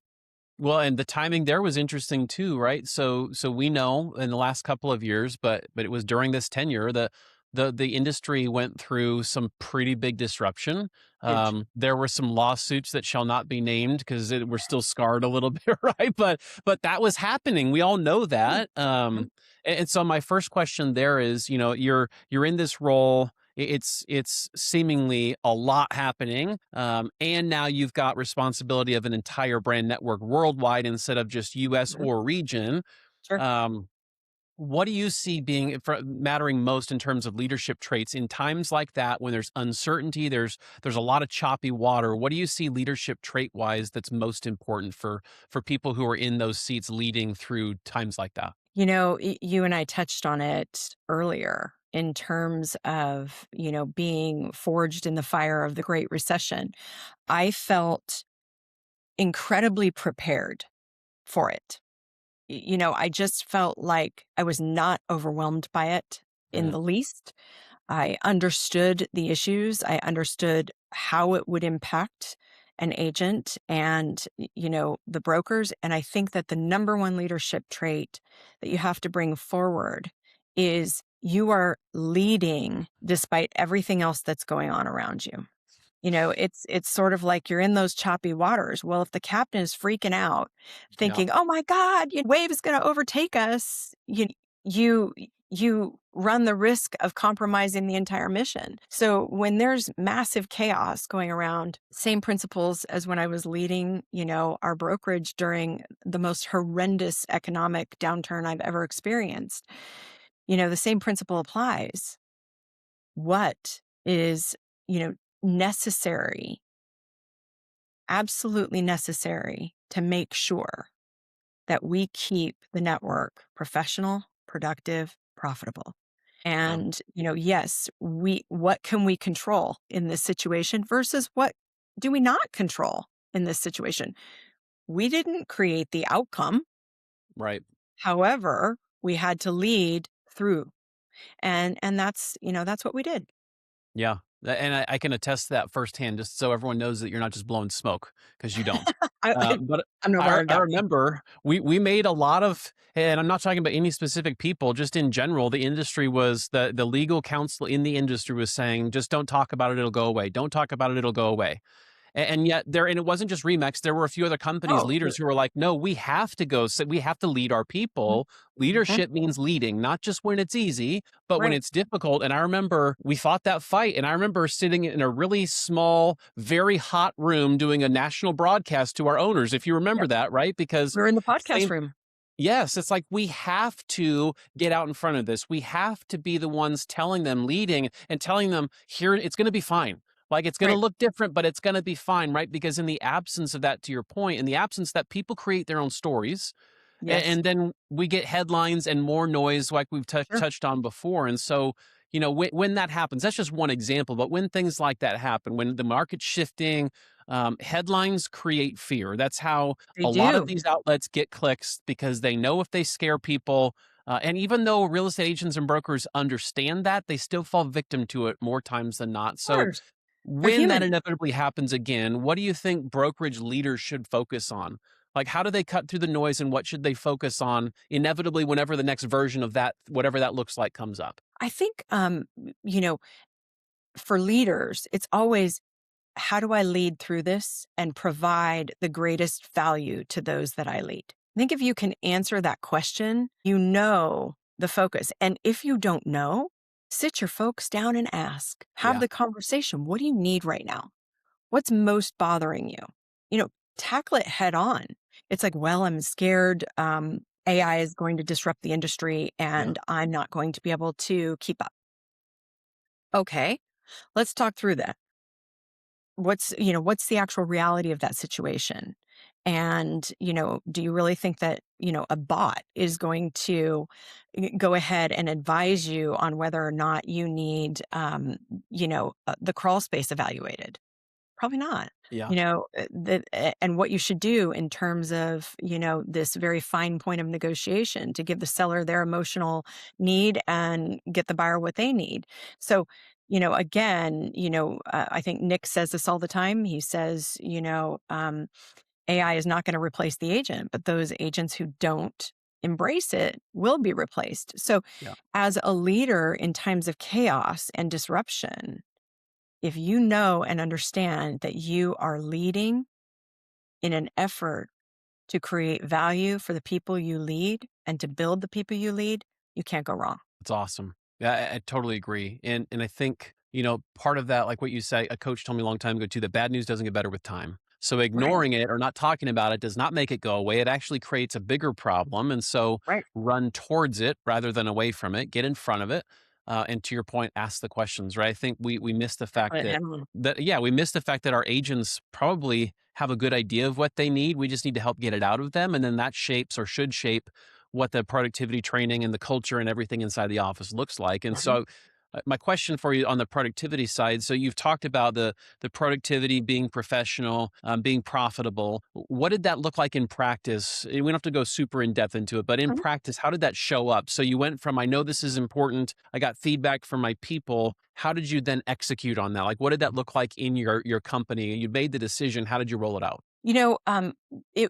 Well, and the timing there was interesting too, right? So we know in the last couple of years, but it was during this tenure that the industry went through some pretty big disruption. Huge. There were some lawsuits that shall not be named because we're still scarred a little bit, right? But that was happening. We all know Mhm. that. Mhm. And so my first question there is, you're in this role. It's seemingly a lot happening, and now you've got responsibility of an entire brand network worldwide instead of just U.S. Mhm. or region. Sure. Um, what do you see being mattering most in terms of leadership traits in times like that, when there's uncertainty, there's a lot of choppy water? What do you see leadership trait wise that's most important for people who are in those seats leading through times like that? You and I touched on it earlier in terms of, being forged in the fire of the Great Recession. I felt incredibly prepared for it. I just felt like I was not overwhelmed by it in Yeah, the least. I understood the issues. I understood how it would impact an agent and, the brokers. And I think that the number one leadership trait that you have to bring forward is you are leading despite everything else that's going on around you. It's sort of like you're in those choppy waters. Well, if the captain is freaking out, yeah, thinking, "Oh my God, wave is going to overtake us," you you run the risk of compromising the entire mission. So when there's massive chaos going around, same principles as when I was leading, our brokerage during the most horrendous economic downturn I've ever experienced. The same principle applies. What is, necessary, absolutely necessary to make sure that we keep the network professional, productive, profitable. yeah, And, yes, what can we control in this situation versus what do we not control in this situation? We didn't create the outcome. right. However, we had to lead through. And that's what we did. Yeah. And I can attest to that firsthand, just so everyone knows that you're not just blowing smoke, because you don't. I, I, But I'm not worried I about me. remember we made a lot of, and I'm not talking about any specific people, just in general, the industry was the legal counsel in the industry was saying, just don't talk about it, it'll go away. Don't talk about it, it'll go away. And yet there, and it wasn't just Remix. There were a few other companies, Oh, leaders who were like, no, we have to go. So we have to lead our people. mhm, Leadership means leading, not just when it's easy, but when right. it's difficult. And I remember we fought that fight. And I remember sitting in a really small, very hot room doing a national broadcast to our owners, if you remember Yep. that, right? Because We're in the podcast same, room. yes, it's like we have to get out in front of this. We have to be the ones telling them, leading and telling them, here, it's going to be fine. Like it's going to Right. look different, but it's going to be fine, right? Because in the absence of that, to your point, in the absence that people create their own stories, Yes. and then we get headlines and more noise, like we've Sure. touched on before. And so, when that happens, that's just one example. But when things like that happen, when the market's shifting, headlines create fear. That's how They a lot of do. these outlets get clicks, because they know if they scare people, and even though real estate agents and brokers understand that, they still fall victim to it more times than not. Of So course. They're when that human. inevitably happens again, what do you think brokerage leaders should focus on? Like, how do they cut through the noise, and what should they focus on inevitably whenever the next version of that, whatever that looks like, comes up? I think, you know, for leaders, it's always, how do I lead through this and provide the greatest value to those that I lead? I think if you can answer that question, you know the focus. And if you don't know, sit your folks down and ask. Have Yeah. the conversation. What do you need right now? What's most bothering you? You know, tackle it head on. It's like, well, I'm scared AI is going to disrupt the industry Yeah. and I'm not going to be able to keep up. Okay, let's talk through that. What's the actual reality of that situation? And, do you really think that, a bot is going to go ahead and advise you on whether or not you need, the crawl space evaluated? Probably not. Yeah. And what you should do in terms of, this very fine point of negotiation to give the seller their emotional need and get the buyer what they need. So, again, I think Nick says this all the time. He says, AI is not going to replace the agent, but those agents who don't embrace it will be replaced. So, Yeah. as a leader in times of chaos and disruption, if you know and understand that you are leading in an effort to create value for the people you lead and to build the people you lead, you can't go wrong. It's awesome. Yeah, I totally agree. And I think, part of that, like what you say, a coach told me a long time ago too, that bad news doesn't get better with time. So Right, ignoring it or not talking about it does not make it go away. It actually creates a bigger problem. And so right. run towards it rather than away from it. Get in front of it. And to your point, ask the questions, right? I think we miss the fact Tackle it that head on. we miss the fact that our agents probably have a good idea of what they need. We just need to help get it out of them. And then that shapes, or should shape, what the productivity training and the culture and everything inside the office looks like. And Mhm. so, my question for you on the productivity side. So you've talked about the productivity being professional, being profitable. What did that look like in practice? We don't have to go super in depth into it, but in Mhm. practice, how did that show up? So you went from, I know this is important, I got feedback from my people. How did you then execute on that? Like, what did that look like in your company? You made the decision. How did you roll it out? You know, it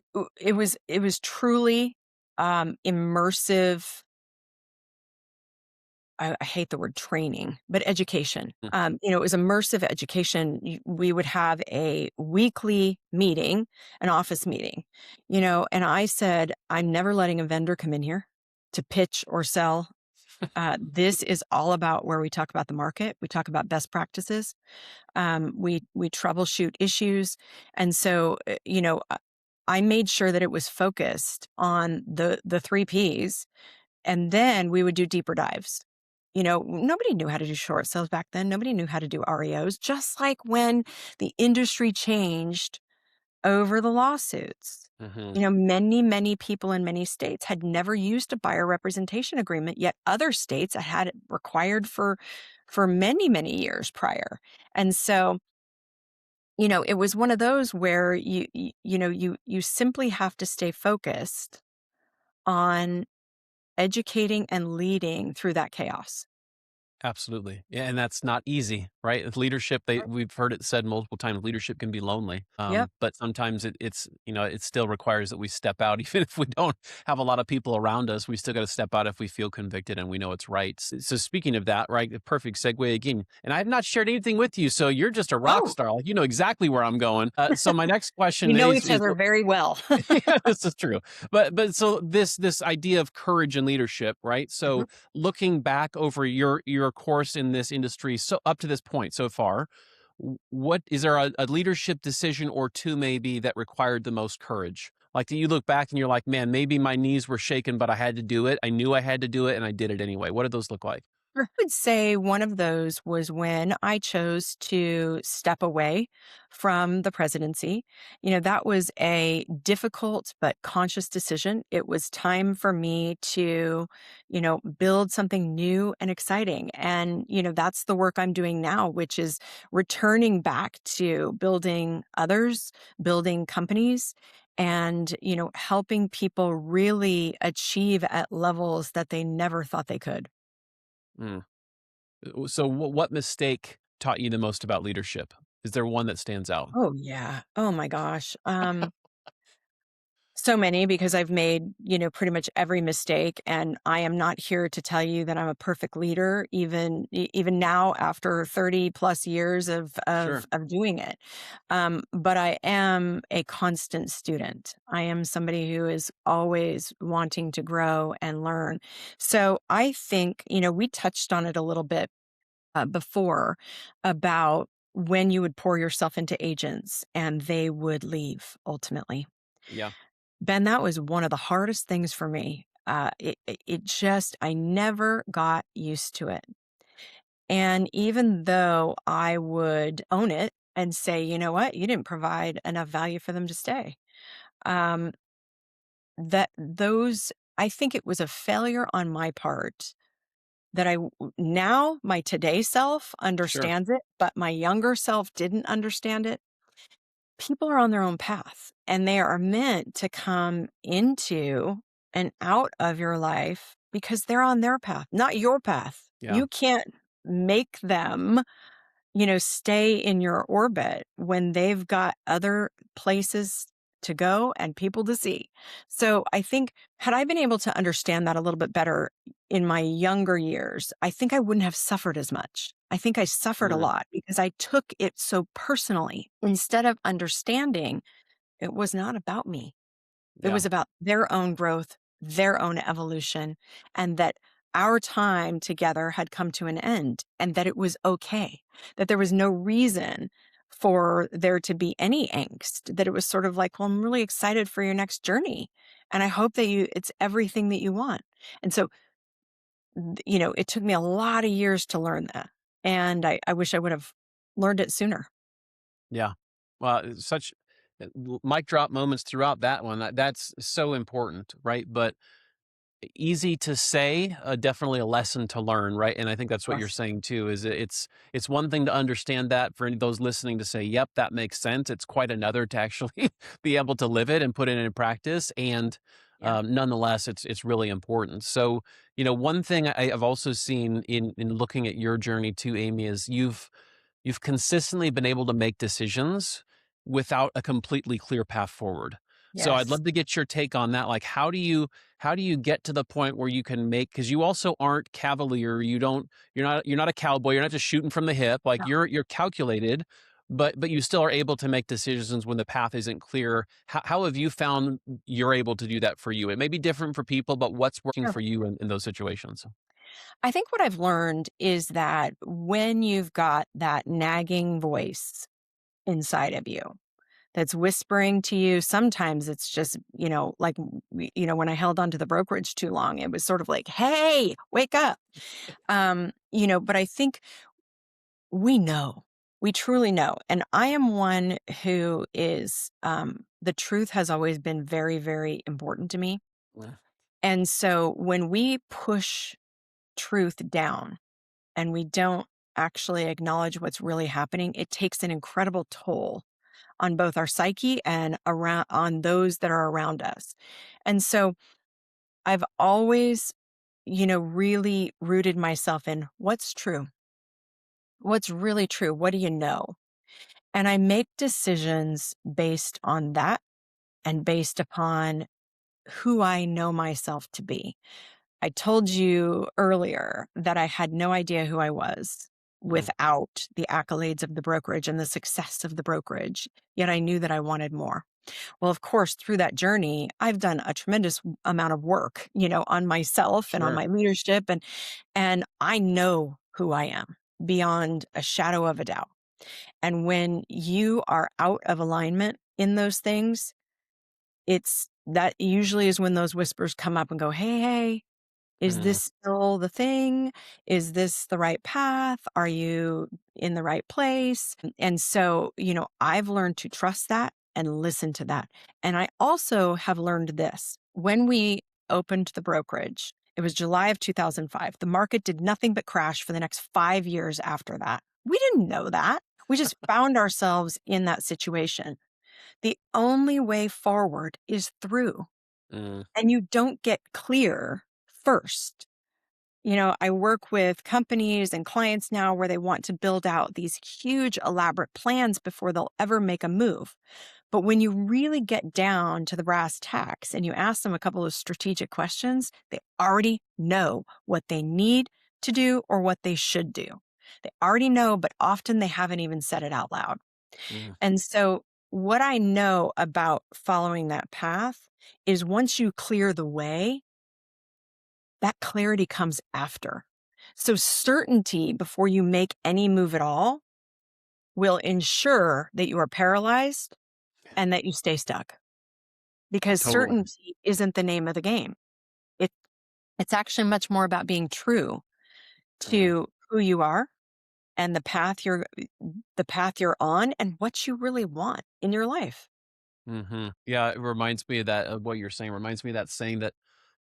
was truly immersive. I hate the word training, but education. Mm. It was immersive education. We would have a weekly meeting, an office meeting, and I said, I'm never letting a vendor come in here to pitch or sell. This is all about where we talk about the market. We talk about best practices. We troubleshoot issues. And so, I made sure that it was focused on the three Ps, and then we would do deeper dives. Nobody knew how to do short sales back then. Nobody knew how to do REOs, just like when the industry changed over the lawsuits. Hmm. Many, many people in many states had never used a buyer representation agreement, yet other states had it required for many, many years prior. And so, it was one of those where you simply have to stay focused on educating and leading through that chaos. Absolutely. Yeah, and that's not easy. right? With leadership, we've heard it said multiple times, leadership can be lonely. Yep. But sometimes it's, it still requires that we step out, even if we don't have a lot of people around us, we still got to step out if we feel convicted and we know it's right. So speaking of that, right, the perfect segue again, and I've not shared anything with you, so you're just a rock Oh, star. Like, you know exactly where I'm going. So my next we question know is, each other very well. yeah, this is true. But so this idea of courage and leadership, right? Mhm. So looking back over your course in this industry, so up to this point so far, what is there a leadership decision or two maybe that required the most courage? Like, do you look back and you're like, man, maybe my knees were shaking, but I had to do it. I knew I had to do it, and I did it anyway. What did those look like? I would say one of those was when I chose to step away from the presidency. That was a difficult but conscious decision. It was time for me to, build something new and exciting. And, that's the work I'm doing now, which is returning back to building others, building companies, and, helping people really achieve at levels that they never thought they could. Mm. So what mistake taught you the most about leadership? Is there one that stands out? Oh, yeah. Oh my gosh. So many because I've made, pretty much every mistake, and I am not here to tell you that I'm a perfect leader even now after 30 plus years of Sure. doing it. But I am a constant student. I am somebody who is always wanting to grow and learn. So I think, we touched on it a little bit before about when you would pour yourself into agents and they would leave ultimately. Yeah. Ben, that was one of the hardest things for me. It just, I never got used to it. And even though I would own it and say, you know what, you didn't provide enough value for them to stay. Um, I think it was a failure on my part that now my today self Sure. understands it, but my younger self didn't understand it. People are on their own path and they are meant to come into and out of your life because they're on their path, not your path. Yeah. You can't make them, stay in your orbit when they've got other places to go and people to see. So I think had I been able to understand that a little bit better in my younger years, I think I wouldn't have suffered as much. I think I suffered a Mm, lot because I took it so personally instead of understanding it was not about me. It yeah. was about their own growth, their own evolution, and that our time together had come to an end and that it was okay, that there was no reason for there to be any angst, that it was sort of like, well, I'm really excited for your next journey. And I hope that it's everything that you want. And so, it took me a lot of years to learn that. And I wish I would have learned it sooner. Yeah. Well, it's such mic drop moments throughout that one. That's so important, right? But easy to say, definitely a lesson to learn, right? And I think that's what you're Yes. saying too. Is it's one thing to understand that for those listening to say, "Yep, that makes sense." It's quite another to actually be able to live it and put it in practice. And Yeah. nonetheless, it's really important. So, one thing I've also seen in looking at your journey too, Amy, is you've consistently been able to make decisions without a completely clear path forward. So I'd Yes. love to get your take on that. Like, how do you get to the point where you can make, because you also aren't cavalier, you're not a cowboy, you're not just shooting from the hip. Like, No. you're calculated, but you still are able to make decisions when the path isn't clear. How have you found you're able to do that for you? It may be different for people, but what's working Sure. for you in those situations? I think what I've learned is that when you've got that nagging voice inside of you that's whispering to you, sometimes it's just, like, when I held on to the brokerage too long, it was sort of like, hey, wake up. But I think we know, we truly know. And I am one who is, the truth has always been very, very important to me. Yeah. And so when we push truth down, and we don't actually acknowledge what's really happening, it takes an incredible toll on both our psyche and around on those that are around us. And so I've always, really rooted myself in what's true. What's really true? What do you know? And I make decisions based on that and based upon who I know myself to be. I told you earlier that I had no idea who I was Mm, without the accolades of the brokerage and the success of the brokerage, yet I knew that I wanted more. Well, of course, through that journey, I've done a tremendous amount of work, on myself and on sure. my leadership and I know who I am beyond a shadow of a doubt. And when you are out of alignment in those things, it's that usually is when those whispers come up and go, "Hey, hey, is Mm, this still the thing? Is this the right path? Are you in the right place?" And so, I've learned to trust that and listen to that. And I also have learned this. When we opened the brokerage, it was July of 2005. The market did nothing but crash for the next 5 years after that. We didn't know that. We just found ourselves in that situation. The only way forward is through, mm, and you don't get clear first. I work with companies and clients now where they want to build out these huge, elaborate plans before they'll ever make a move. But when you really get down to the brass tacks and you ask them a couple of strategic questions, they already know what they need to do or what they should do. They already know, but often they haven't even said it out loud. mm, And so, what I know about following that path is once you clear the way, that clarity comes after. So, certainty before you make any move at all will ensure that you are paralyzed and that you stay stuck because totally. certainty isn't the name of the game. It, it's actually much more about being true Mm. to who you are and the path you're on and what you really want in your life. Yeah, it reminds me of that of what you're saying. Reminds me of that saying that,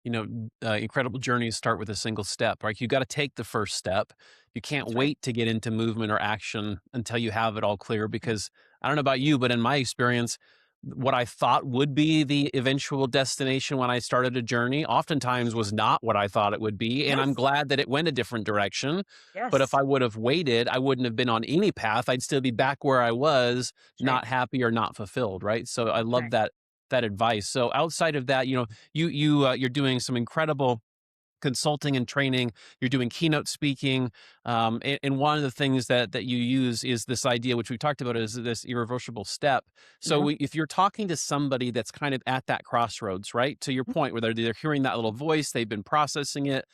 incredible journeys start with a single step. Right, you got to take the first step. You can't That's right. wait to get into movement or action until you have it all clear. Because I don't know about you, but in my experience, what I thought would be the eventual destination when I started a journey, oftentimes was not what I thought it would be, and I'm Yes. glad that it went a different direction. But if Yes. I would have waited, I wouldn't have been on any path. I'd still be back where I was, That's right. not happy or not fulfilled, right? So I love Right. that advice. So outside of that, you're doing some incredible consulting and training. You're doing keynote speaking, and one of the things that you use is this idea, which we talked about, is this irreversible step. So Mhm. if you're talking to somebody that's kind of at that crossroads, right, to your point, where they're hearing that little voice, they've been processing it,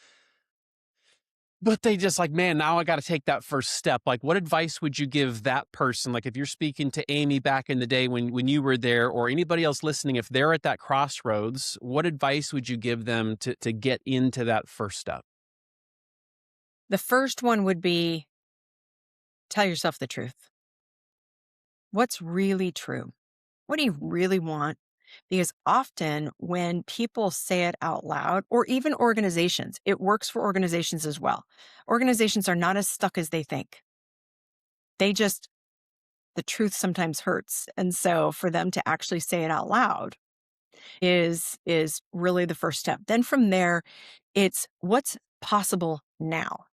but they just like, man, now I got to take that first step. Like, what advice would you give that person? Like, if you're speaking to Amy back in the day when you were there, or anybody else listening, if they're at that crossroads, what advice would you give them to get into that first step? The first one would be tell yourself the truth. What's really true? What do you really want? Because often when people say it out loud, or even organizations, it works for organizations as well. Organizations are not as stuck as they think. They just, the truth sometimes hurts. And so for them to actually say it out loud is really the first step. Then from there, it's what's possible now.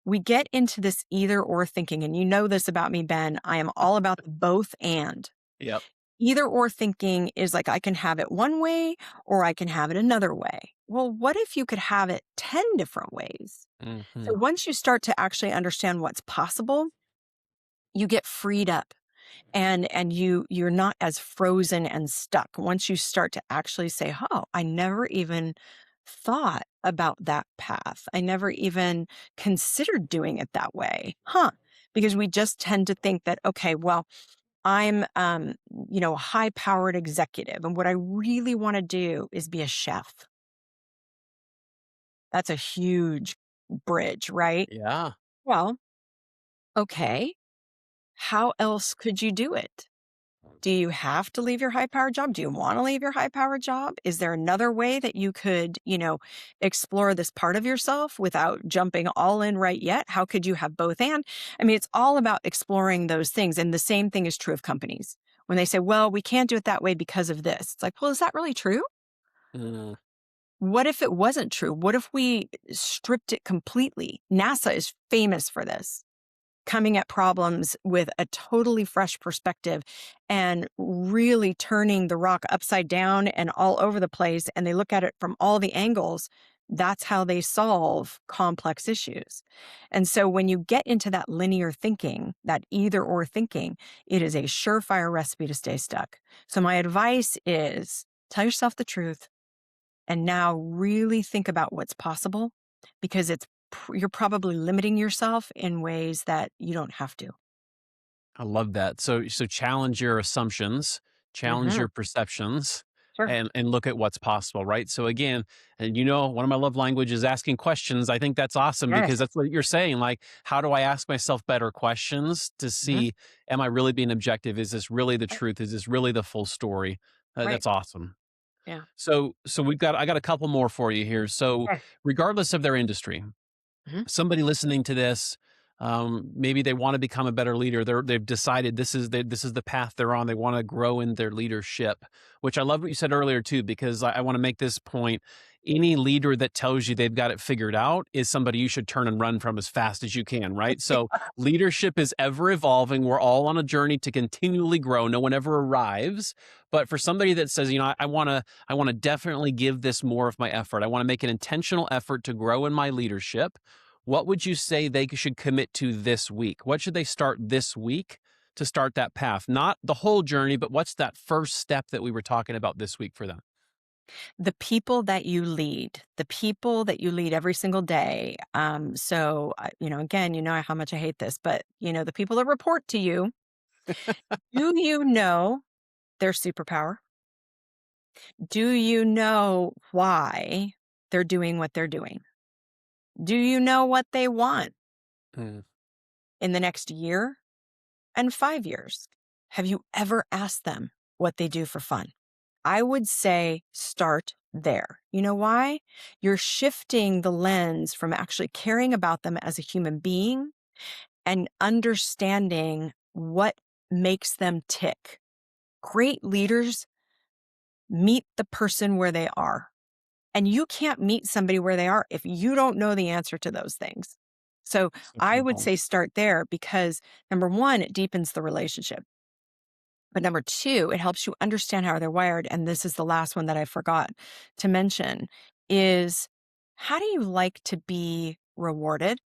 We get into this either or thinking, and you know this about me, Ben. I am all about the both and. Yep. Either or thinking is like I can have it one way or I can have it another way. Well, what if you could have it 10 different ways? Hmm. So once you start to actually understand what's possible, you get freed up and you're not as frozen and stuck once you start to actually say, "Oh, I never even thought about that path. I never even considered doing it that way." Huh? Because we just tend to think that, okay, well, I'm a high-powered executive and what I really want to do is be a chef. That's a huge bridge, right? Yeah. Well, okay, how else could you do it? Do you have to leave your high powered job? Do you want to leave your high powered job? Is there another way that you could, explore this part of yourself without jumping all in right yet? How could you have both? And I mean, it's all about exploring those things. And the same thing is true of companies. When they say, well, we can't do it that way because of this, it's like, well, is that really true? Mm, What if it wasn't true? What if we stripped it completely? NASA is famous for this. coming at problems with a totally fresh perspective and really turning the rock upside down and all over the place, and they look at it from all the angles. That's how they solve complex issues. And so when you get into that linear thinking, that either or thinking, it is a surefire recipe to stay stuck. So my advice is tell yourself the truth and now really think about what's possible, because you're probably limiting yourself in ways that you don't have to. I love that. So challenge your assumptions, challenge Hmm. your perceptions, Sure. and look at what's possible, right? So again, and one of my love languages is asking questions. I think that's awesome Yes. because that's what you're saying. Like, how do I ask myself better questions to Hmm. see, am I really being objective? Is this really the truth? Is this really the full story? Right. That's awesome. Yeah. So I got a couple more for you here. So Okay. regardless of their industry, Hmm. somebody listening to this, maybe they want to become a better leader. They've decided this is the path they're on. They want to grow in their leadership, which I love what you said earlier too, because I want to make this point. Any leader that tells you they've got it figured out is somebody you should turn and run from as fast as you can, right? So leadership is ever evolving. We're all on a journey to continually grow. No one ever arrives. But for somebody that says, I want to definitely give this more of my effort. I want to make an intentional effort to grow in my leadership. What would you say they should commit to this week? What should they start this week to start that path? Not the whole journey, but what's that first step that we were talking about this week for them? The people that you lead every single day. Again, you know how much I hate this, but the people that report to you, do you know their superpower? Do you know why they're doing what they're doing? Do you know what they want Mm, in the next year and 5 years? Have you ever asked them what they do for fun? I would say start there. You know why? You're shifting the lens from actually caring about them as a human being and understanding what makes them tick. Great leaders meet the person where they are. And you can't meet somebody where they are if you don't know the answer to those things. So such a I good would point. say start there because number one, it deepens the relationship. But number two, it helps you understand how they're wired. And this is the last one that I forgot to mention is how do you like to be rewarded?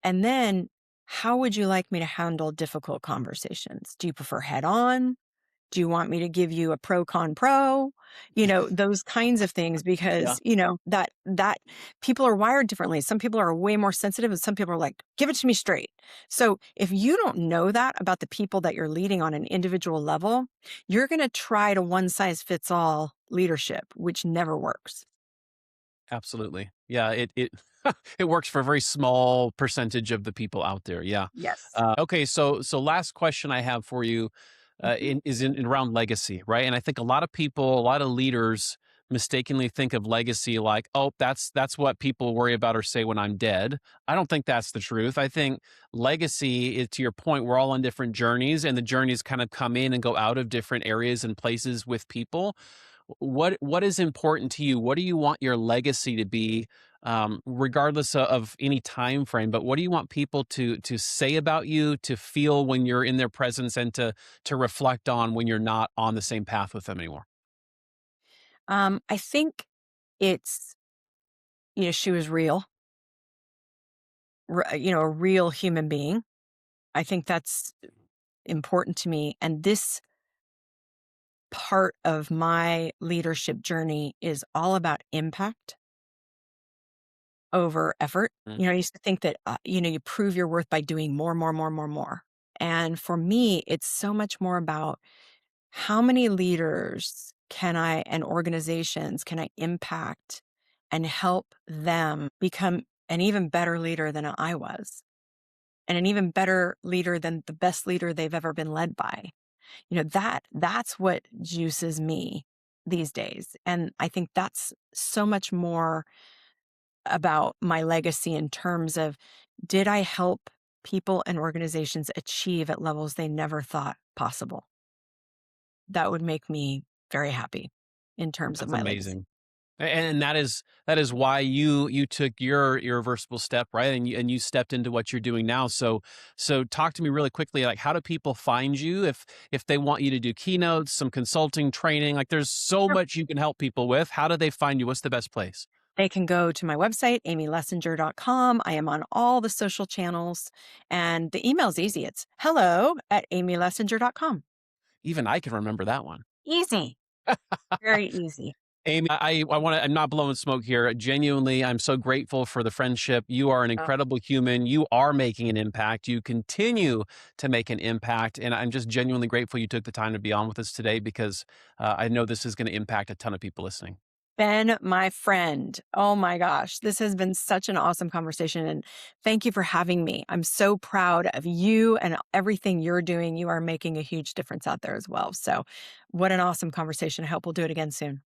And then how would you like me to handle difficult conversations? Do you prefer head on? Do you want me to give you a pro con pro? Those kinds of things Yeah, because, that people are wired differently. Some people are way more sensitive and some people are like, give it to me straight. So if you don't know that about the people that you're leading on an individual level, you're going to try to one size fits all leadership, which never works. absolutely. Yeah, it it works for a very small percentage of the people out there. Yeah. Yes. Okay, so last question I have for you Mhm. in around legacy, right? And I think a lot of people, a lot of leaders mistakenly think of legacy like, oh, that's what people worry about or say when I'm dead. I don't think that's the truth. I think legacy is, to your point, we're all on different journeys, and the journeys kind of come in and go out of different areas and places with people. What is important to you? What do you want your legacy to be, regardless of any time frame? But what do you want people to say about you, to feel when you're in their presence, and to reflect on when you're not on the same path with them anymore? I think it's, she was real, a real human being. I think that's important to me. And this part of my leadership journey is all about impact over effort. Mm, I used to think that, you prove your worth by doing more, more, more, more, more. And for me, it's so much more about how many leaders and organizations can I impact and help them become an even better leader than I was, and an even better leader than the best leader they've ever been led by. That's what juices me these days. And I think that's so much more about my legacy in terms of did I help people and organizations achieve at levels they never thought possible? That would make me very happy in terms of that's my legacy. amazing. And that is why you took your irreversible step, right? And you stepped into what you're doing now. So talk to me really quickly, like how do people find you if they want you to do keynotes, some consulting, training? Like there's so much you can help people with. How do they find you? What's the best place? They can go to my website, amylessinger.com. I am on all the social channels, and the email's easy. It's hello@amylessinger.com. Even I can remember that one. Easy, very easy. Amy, I want to, I'm not blowing smoke here. Genuinely, I'm so grateful for the friendship. You are an Oh, incredible human. You are making an impact. You continue to make an impact. And I'm just genuinely grateful you took the time to be on with us today because I know this is going to impact a ton of people listening. Ben, my friend. Oh my gosh, this has been such an awesome conversation. And thank you for having me. I'm so proud of you and everything you're doing. You are making a huge difference out there as well. So, what an awesome conversation. I hope we'll do it again soon.